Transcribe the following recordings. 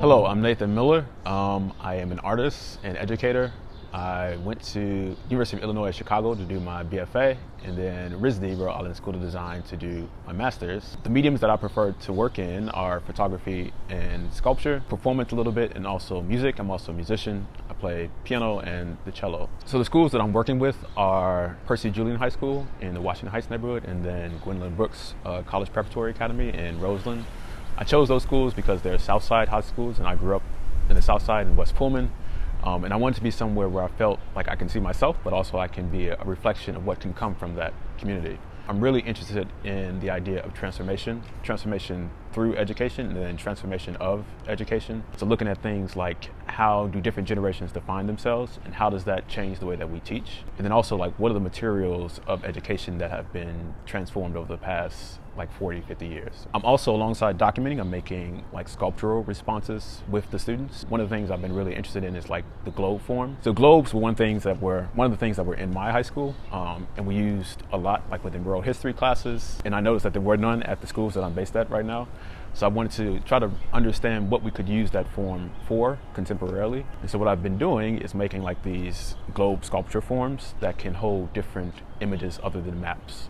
Hello, I'm Nathan Miller. I am an artist and educator. I went to University of Illinois Chicago to do my BFA, and then RISD, Rhode Island School of Design, to do my master's. The mediums that I prefer to work in are photography and sculpture, performance a little bit, and also music. I'm also a musician. I play piano and the cello. So the schools that I'm working with are Percy Julian High School in the Washington Heights neighborhood, and then Gwendolyn College Preparatory Academy in Roseland. I chose those schools because they're Southside high schools, and I grew up in the Southside in West Pullman. And I wanted to be somewhere where I felt like I can see myself, but also I can be a reflection of what can come from that community. I'm really interested in the idea of transformation through education, and then transformation of education. So looking at things like how do different generations define themselves, and how does that change the way that we teach? And then also like what are the materials of education that have been transformed over the past like 40, 50 years. I'm also, alongside documenting, I'm making like sculptural responses with the students. One of the things I've been really interested in is like the globe form. So globes were one of the things that were in my high school, and we used a lot like within world history classes. And I noticed that there were none at the schools that I'm based at right now. So I wanted to try to understand what we could use that form for contemporarily. And so what I've been doing is making like these globe sculpture forms that can hold different images other than maps.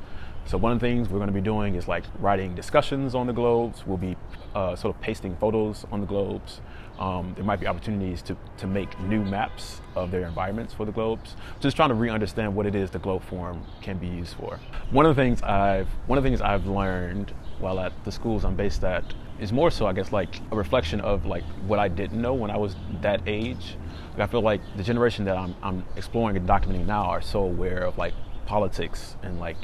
So one of the things we're going to be doing is like writing discussions on the globes. We'll be sort of pasting photos on the globes. There might be opportunities to make new maps of their environments for the globes. Just trying to re-understand what it is the globe form can be used for. One of the things I've learned while at the schools I'm based at is more so, I guess, like a reflection of like what I didn't know when I was that age. Like, I feel like the generation that I'm exploring and documenting now are so aware of like politics and like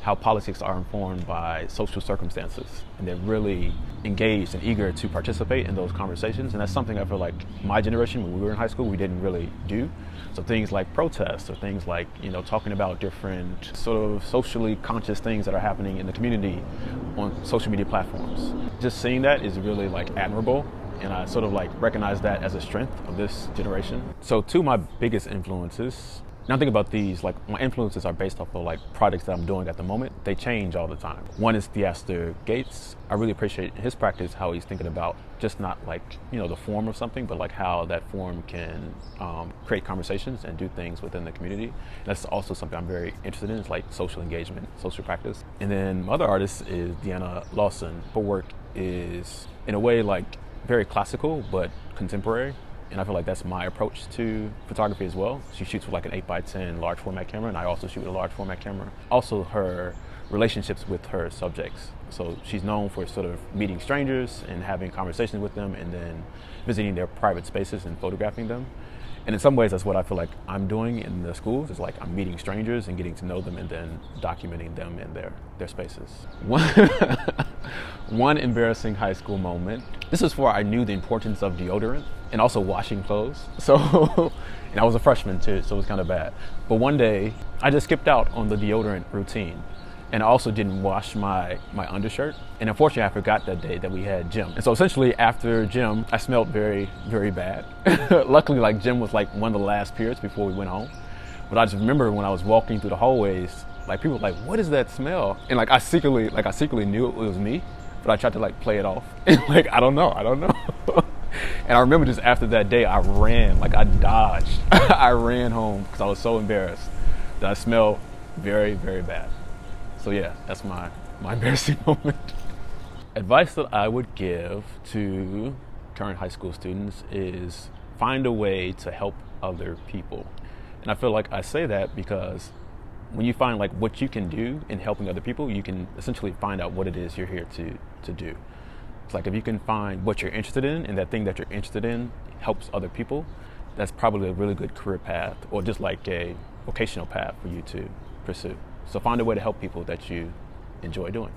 how politics are informed by social circumstances, and they're really engaged and eager to participate in those conversations. And that's something I feel like my generation, when we were in high school, we didn't really do. So things like protests, or things like, talking about different sort of socially conscious things that are happening in the community on social media platforms. Just seeing that is really like admirable, and I sort of like recognize that as a strength of this generation. So two of my biggest influences, now think about these, like my influences are based off of like projects that I'm doing at the moment. They change all the time. One is Theaster Gates. I really appreciate his practice, how he's thinking about just not like, the form of something, but like how that form can create conversations and do things within the community. That's also something I'm very interested in, is like social engagement, social practice. And then my other artist is Deanna Lawson. Her work is in a way like very classical, but contemporary. And I feel like that's my approach to photography as well. She shoots with like an 8x10 large format camera, and I also shoot with a large format camera. Also her relationships with her subjects. So she's known for sort of meeting strangers and having conversations with them, and then visiting their private spaces and photographing them. And in some ways, that's what I feel like I'm doing in the schools, is like I'm meeting strangers and getting to know them, and then documenting them in their spaces. One embarrassing high school moment. This is before I knew the importance of deodorant and also washing clothes. So, and I was a freshman too, so it was kind of bad. But one day, I just skipped out on the deodorant routine. And I also didn't wash my undershirt. And unfortunately, I forgot that day that we had gym. And so essentially after gym, I smelled very, very bad. Luckily, like gym was like one of the last periods before we went home. But I just remember when I was walking through the hallways, like people were like, "What is that smell?" And like I secretly knew it was me, but I tried to like play it off. And like, I don't know. And I remember just after that day, I ran, like I dodged. I ran home because I was so embarrassed that I smelled very, very bad. So yeah, that's my embarrassing moment. Advice that I would give to current high school students is find a way to help other people. And I feel like I say that because when you find like what you can do in helping other people, you can essentially find out what it is you're here to do. It's like if you can find what you're interested in, and that thing that you're interested in helps other people, that's probably a really good career path, or just like a vocational path for you to pursue. So find a way to help people that you enjoy doing.